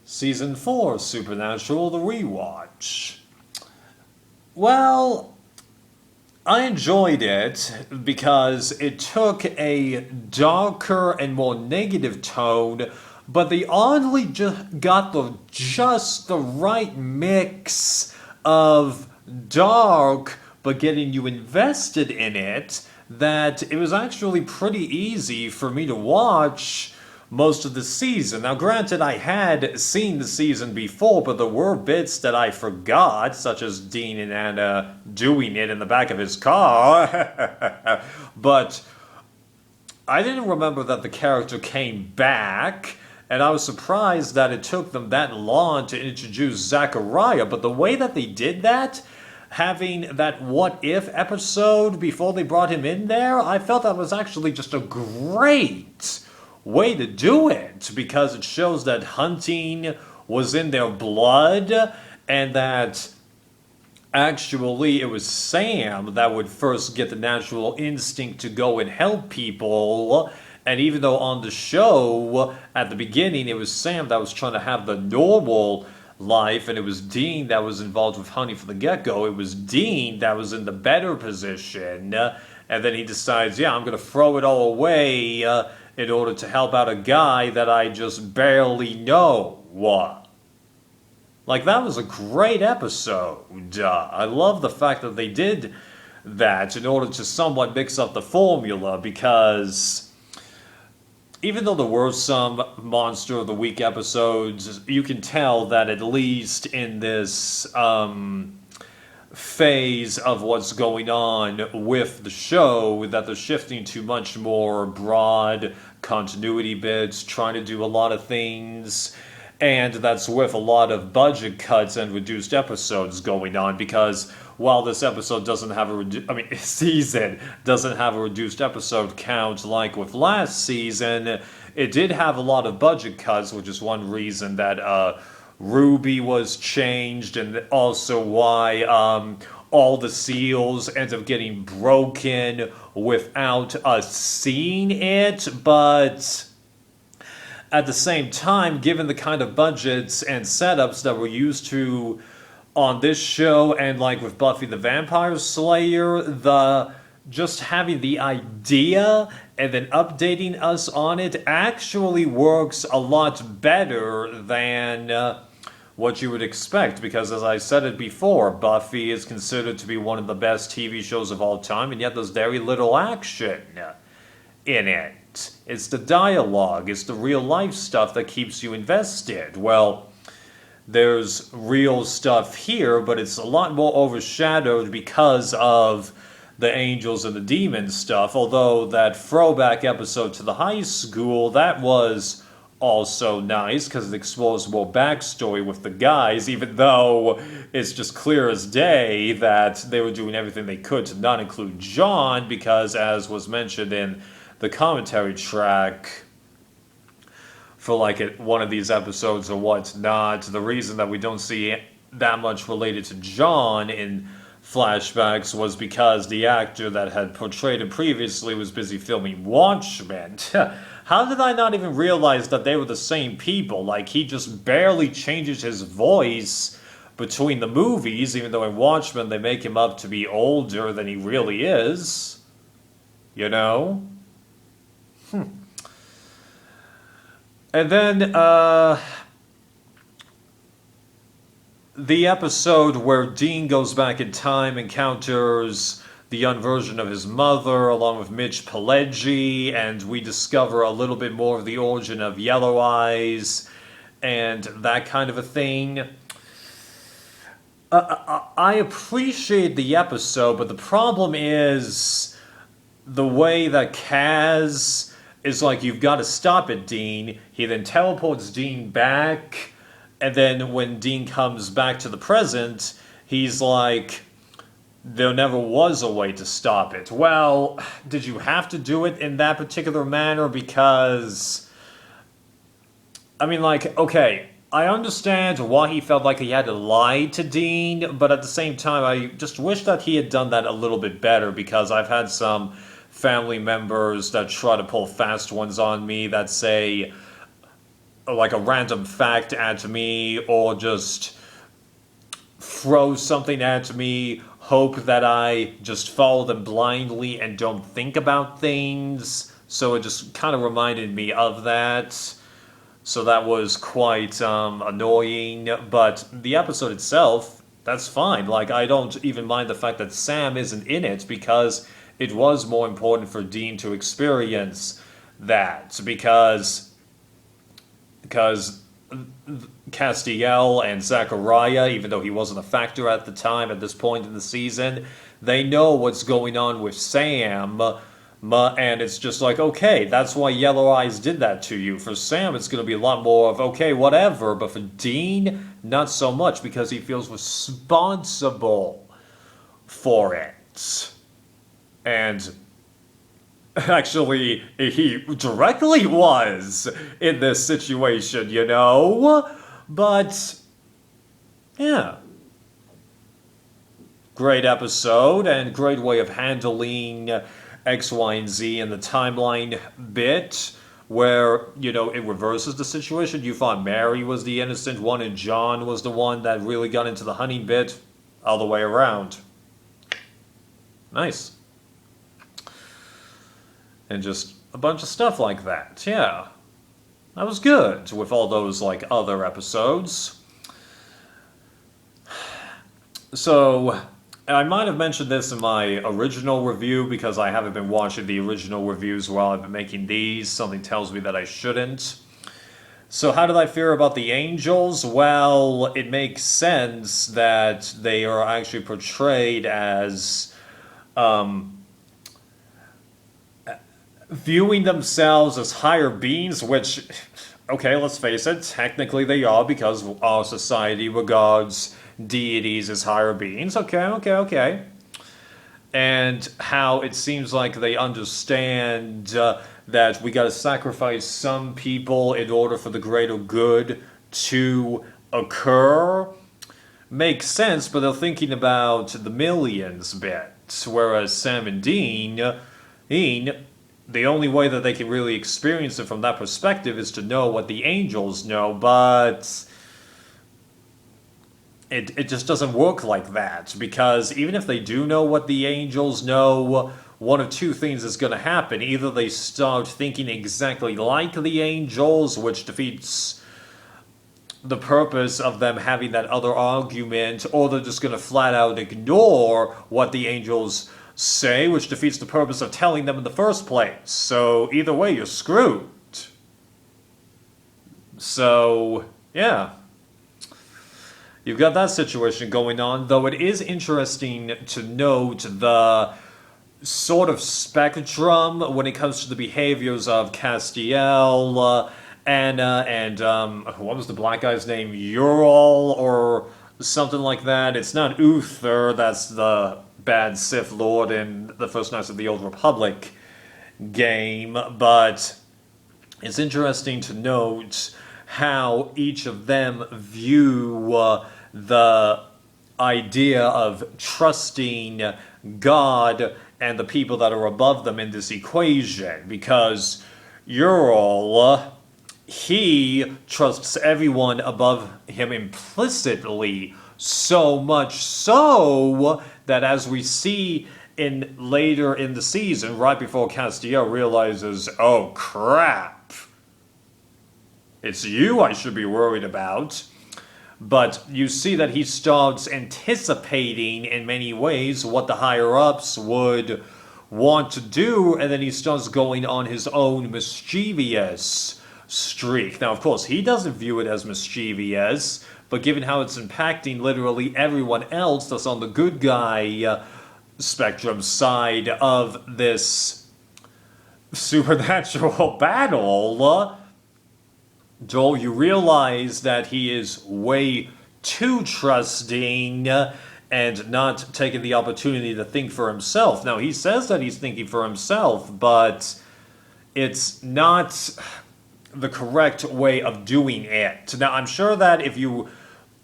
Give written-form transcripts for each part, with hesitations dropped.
Season 4, Supernatural, The Rewatch. Well, I enjoyed it because it took a darker and more negative tone, but they oddly got just the right mix of dark but getting you invested in it, that it was actually pretty easy for me to watch most of the season. Now, granted, I had seen the season before, but there were bits that I forgot, such as Dean and Anna doing it in the back of his car. But I didn't remember that the character came back, and I was surprised that it took them that long to introduce Zachariah. But the way that they did that, having that what if episode before they brought him in there, I felt that was actually just a great way to do it, because it shows that hunting was in their blood, and that actually it was Sam that would first get the natural instinct to go and help people. And even though on the show at the beginning it was Sam that was trying to have the normal life, and it was Dean that was involved with hunting from the get-go, it was Dean that was in the better position, and then he decides, yeah, I'm going to throw it all away in order to help out a guy that I just barely know. Like, that was a great episode. I love the fact that they did that in order to somewhat mix up the formula, because even though there were some Monster of the Week episodes, you can tell that at least in this phase of what's going on with the show, that they're shifting to much more broad continuity bits, trying to do a lot of things, and that's with a lot of budget cuts and reduced episodes going on, because while this episode doesn't have season doesn't have a reduced episode count like with last season, it did have a lot of budget cuts, which is one reason that Ruby was changed, and also why all the seals end up getting broken without us seeing it. But at the same time, given the kind of budgets and setups that we're used to on this show, and like with Buffy the Vampire Slayer, just having the idea and then updating us on it actually works a lot better than what you would expect, because as I said it before, Buffy is considered to be one of the best TV shows of all time, and yet there's very little action in it. It's the dialogue, it's the real life stuff that keeps you invested. Well, there's real stuff here, but it's a lot more overshadowed because of the angels and the demons stuff, although that throwback episode to the high school, that was also nice because it explores more backstory with the guys, even though it's just clear as day that they were doing everything they could to not include John, because as was mentioned in the commentary track for one of these episodes or whatnot, the reason that we don't see that much related to John in flashbacks was because the actor that had portrayed him previously was busy filming Watchmen. How did I not even realize that they were the same people? Like, he just barely changes his voice between the movies, even though in Watchmen they make him up to be older than he really is. You know? And then, the episode where Dean goes back in time encounters the young version of his mother, along with Mitch Pileggi, and we discover a little bit more of the origin of Yellow Eyes, and that kind of a thing. I appreciate the episode, but the problem is the way that Kaz is like, you've got to stop it, Dean. He then teleports Dean back, and then when Dean comes back to the present, he's like, there never was a way to stop it. Well, did you have to do it in that particular manner? Because, okay, I understand why he felt like he had to lie to Dean, but at the same time, I just wish that he had done that a little bit better, because I've had some family members that try to pull fast ones on me that say, like a random fact at me, or just throw something at me, hope that I just follow them blindly and don't think about things. So it just kind of reminded me of that. So that was quite annoying. But the episode itself, that's fine. Like, I don't even mind the fact that Sam isn't in it, because it was more important for Dean to experience that. Because Castiel and Zachariah, even though he wasn't a factor at the time, at this point in the season, they know what's going on with Sam, and it's just like, okay, that's why Yellow Eyes did that to you. For Sam, it's going to be a lot more of, okay, whatever, but for Dean, not so much, because he feels responsible for it. And actually, he directly was in this situation, you know? But, yeah. Great episode, and great way of handling X, Y, and Z in the timeline bit, where, you know, it reverses the situation. You thought Mary was the innocent one, and John was the one that really got into the hunting bit. All the way around. Nice. And just a bunch of stuff like that, yeah. That was good, with all those, like, other episodes. So, I might have mentioned this in my original review, because I haven't been watching the original reviews while I've been making these. Something tells me that I shouldn't. So how did I feel about the angels? Well, it makes sense that they are actually portrayed as viewing themselves as higher beings, which, okay, let's face it, technically they are, because our society regards deities as higher beings. Okay. And how it seems like they understand that we gotta sacrifice some people in order for the greater good to occur. Makes sense, but they're thinking about the millions bit, whereas Sam and Dean, the only way that they can really experience it from that perspective is to know what the angels know, but it just doesn't work like that, because even if they do know what the angels know, one of two things is going to happen. Either they start thinking exactly like the angels, which defeats the purpose of them having that other argument, or they're just going to flat out ignore what the angels say, which defeats the purpose of telling them in the first place. So either way, you're screwed. So, yeah. You've got that situation going on, though it is interesting to note the sort of spectrum when it comes to the behaviors of Castiel, Anna, and, what was the black guy's name? Ural, or something like that. It's not Uther, that's the bad Sith Lord in the First Knights of the Old Republic game, but it's interesting to note how each of them view the idea of trusting God and the people that are above them in this equation, because Ural, he trusts everyone above him implicitly, so much so that, as we see later in the season, right before Castiel realizes, oh crap, it's you I should be worried about. But you see that he starts anticipating in many ways what the higher-ups would want to do, and then he starts going on his own mischievous streak. Now, of course, he doesn't view it as mischievous, but given how it's impacting literally everyone else that's on the good guy spectrum side of this supernatural battle, Joel, you realize that he is way too trusting and not taking the opportunity to think for himself. Now, he says that he's thinking for himself, but it's not the correct way of doing it. Now, I'm sure that if you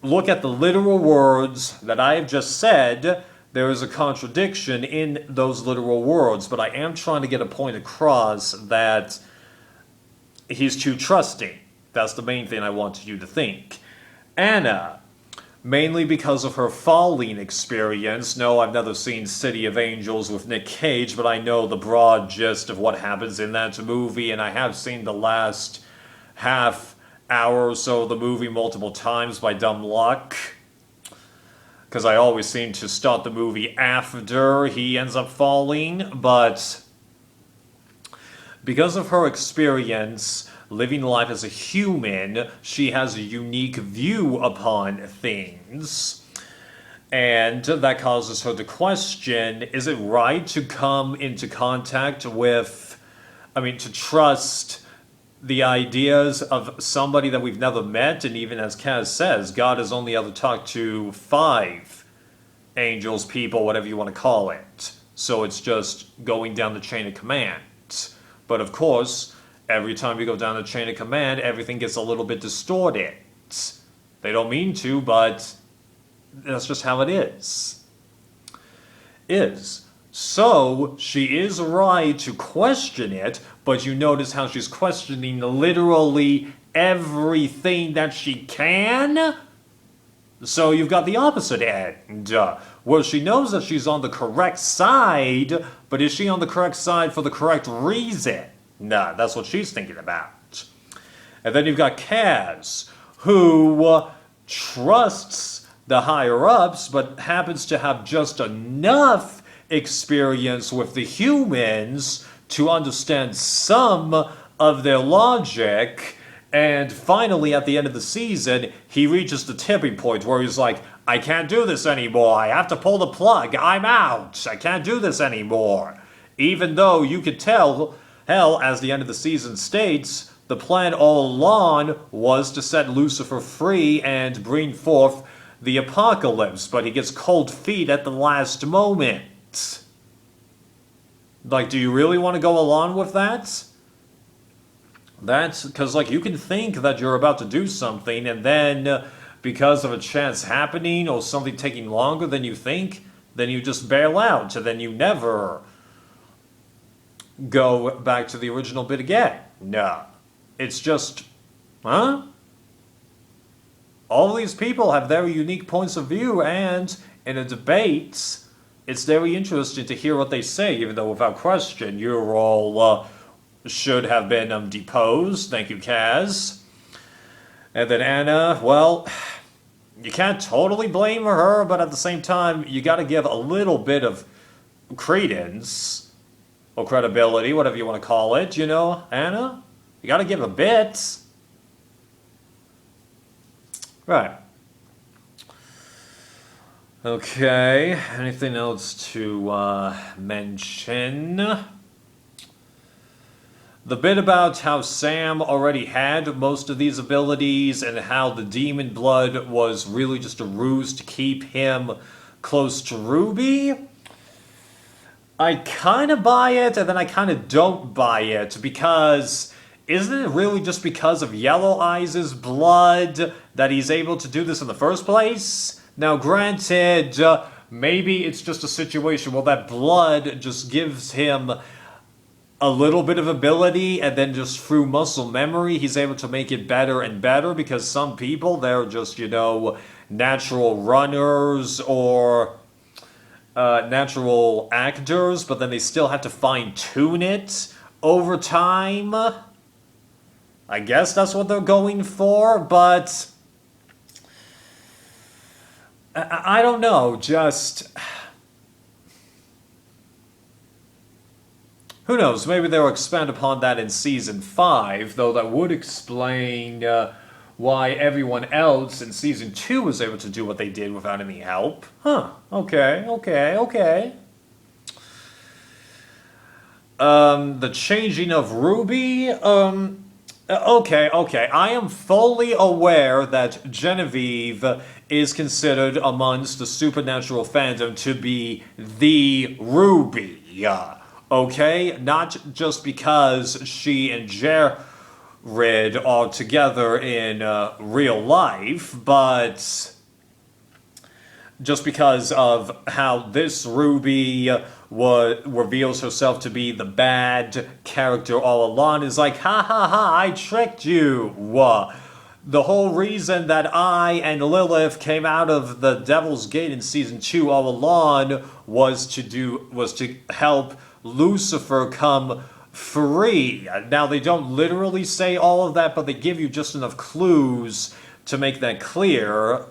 look at the literal words that I have just said, there is a contradiction in those literal words, but I am trying to get a point across that he's too trusting. That's the main thing I want you to think. Anna, mainly because of her falling experience. No, I've never seen City of Angels with Nick Cage, but I know the broad gist of what happens in that movie, and I have seen the last half hour or so of the movie multiple times by dumb luck. Because I always seem to start the movie after he ends up falling, but because of her experience living life as a human, she has a unique view upon things. And that causes her to question, is it right to come into contact with, to trust the ideas of somebody that we've never met? And even as Kaz says, God has only ever talked to 5 angels, people, whatever you want to call it. So it's just going down the chain of command. But of course, every time you go down the chain of command, everything gets a little bit distorted. They don't mean to, but that's just how it is. So, she is right to question it, but you notice how she's questioning literally everything that she can? So you've got the opposite end, where she knows that she's on the correct side, but is she on the correct side for the correct reason? Nah, that's what she's thinking about. And then you've got Kaz, who trusts the higher-ups, but happens to have just enough experience with the humans to understand some of their logic. And finally, at the end of the season, he reaches the tipping point where he's like, I can't do this anymore. I have to pull the plug. I'm out. I can't do this anymore. Even though you could tell, hell, as the end of the season states, the plan all along was to set Lucifer free and bring forth the apocalypse, but he gets cold feet at the last moment. Like, do you really want to go along with that? That's because, you can think that you're about to do something, and then because of a chance happening or something taking longer than you think, then you just bail out, and then you never go back to the original bit again. No. It's just, all these people have very unique points of view, and in a debate, it's very interesting to hear what they say, even though without question, you're all should have been deposed. Thank you, Kaz. And then Anna, well, you can't totally blame her, but at the same time, you got to give a little bit of credence or credibility, whatever you want to call it, Anna? You got to give a bit. Right. Okay, anything else to mention? The bit about how Sam already had most of these abilities and how the demon blood was really just a ruse to keep him close to Ruby, I kind of buy it, and then I kind of don't buy it, because isn't it really just because of Yellow Eyes' blood that he's able to do this in the first place? Now, granted, maybe it's just a situation where that blood just gives him a little bit of ability, and then just through muscle memory, he's able to make it better and better, because some people, they're just, natural runners or natural actors, but then they still have to fine-tune it over time. I guess that's what they're going for, but I don't know, just who knows, maybe they'll expand upon that in Season 5, though that would explain why everyone else in Season 2 was able to do what they did without any help. Huh, okay. The changing of Ruby, okay, I am fully aware that Genevieve is considered amongst the supernatural fandom to be the Ruby. Okay? Not just because she and Jared are together in real life, but just because of how this Ruby reveals herself to be the bad character all along, is like, ha ha ha, I tricked you. The whole reason that I and Lilith came out of the Devil's Gate in season 2 all along was to help Lucifer come free. Now, they don't literally say all of that, but they give you just enough clues to make that clear.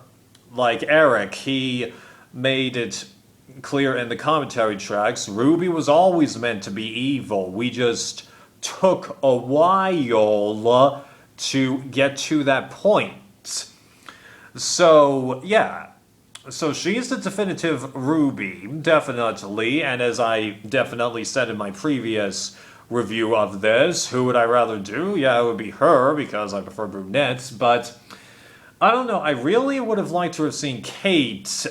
Like Eric, he made it clear in the commentary tracks, Ruby was always meant to be evil. We just took a while to get to that point. So, yeah. So she's the definitive Ruby, definitely. And as I definitely said in my previous review of this, who would I rather do? Yeah, it would be her, because I prefer brunettes, but I don't know. I really would have liked to have seen Kate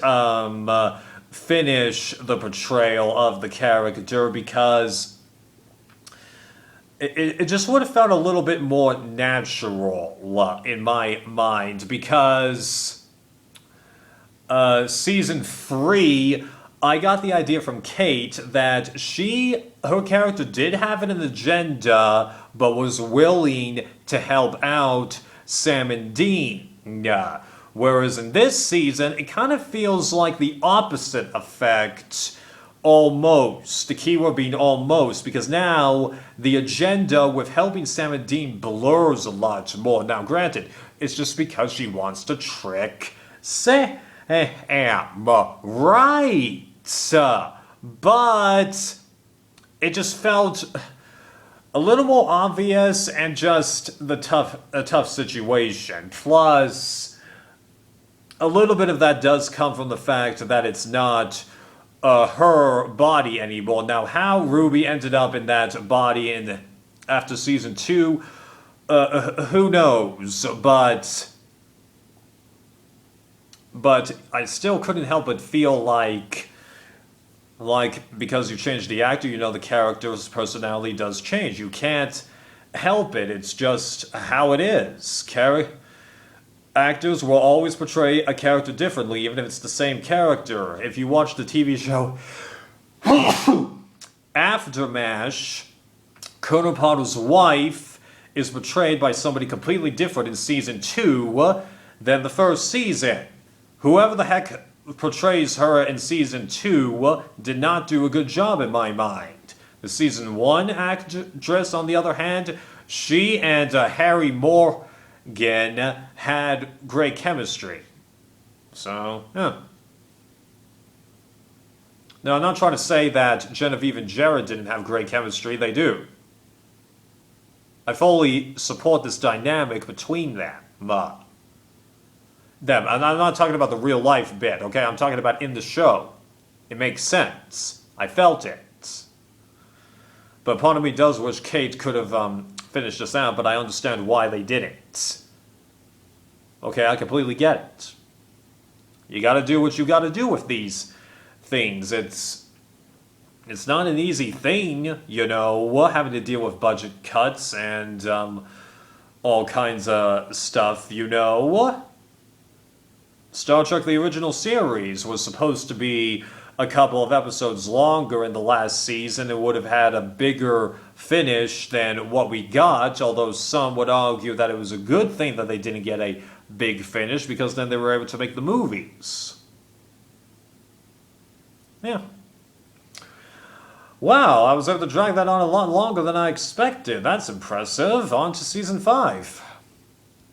finish the portrayal of the character, because it just would have felt a little bit more natural in my mind, because season 3, I got the idea from Kate that her character did have an agenda, but was willing to help out Sam and Dean. Whereas in this season, it kind of feels like the opposite effect, almost. The keyword being almost, because now the agenda with helping Sam and Dean blurs a lot more. Now, granted, it's just because she wants to trick Sam, right? But it just felt a little more obvious and just a tough situation. Plus, a little bit of that does come from the fact that it's not her body anymore. Now, how Ruby ended up in that body after season 2, who knows? But I still couldn't help but feel like because you change the actor, the character's personality does change. You can't help it. It's just how it is. Actors will always portray a character differently, even if it's the same character. If you watch the TV show Aftermath, Colonel Potter's wife is portrayed by somebody completely different in season 2 than the first season. Whoever the heck portrays her in season 2 did not do a good job in my mind. The season 1 actress, on the other hand, she and Harry Morgan had great chemistry. So, yeah. Now, I'm not trying to say that Genevieve and Jared didn't have great chemistry. They do. I fully support this dynamic between them. And I'm not talking about the real life bit, okay? I'm talking about in the show. It makes sense. I felt it. But part of me does wish Kate could have finished this out, but I understand why they didn't. Okay, I completely get it. You gotta do what you gotta do with these things. It's not an easy thing, having to deal with budget cuts and all kinds of stuff, Star Trek the original series was supposed to be a couple of episodes longer in the last season. It would have had a bigger finish than what we got, although some would argue that it was a good thing that they didn't get a big finish, because then they were able to make the movies. Yeah. Wow, I was able to drag that on a lot longer than I expected. That's impressive. On to season 5.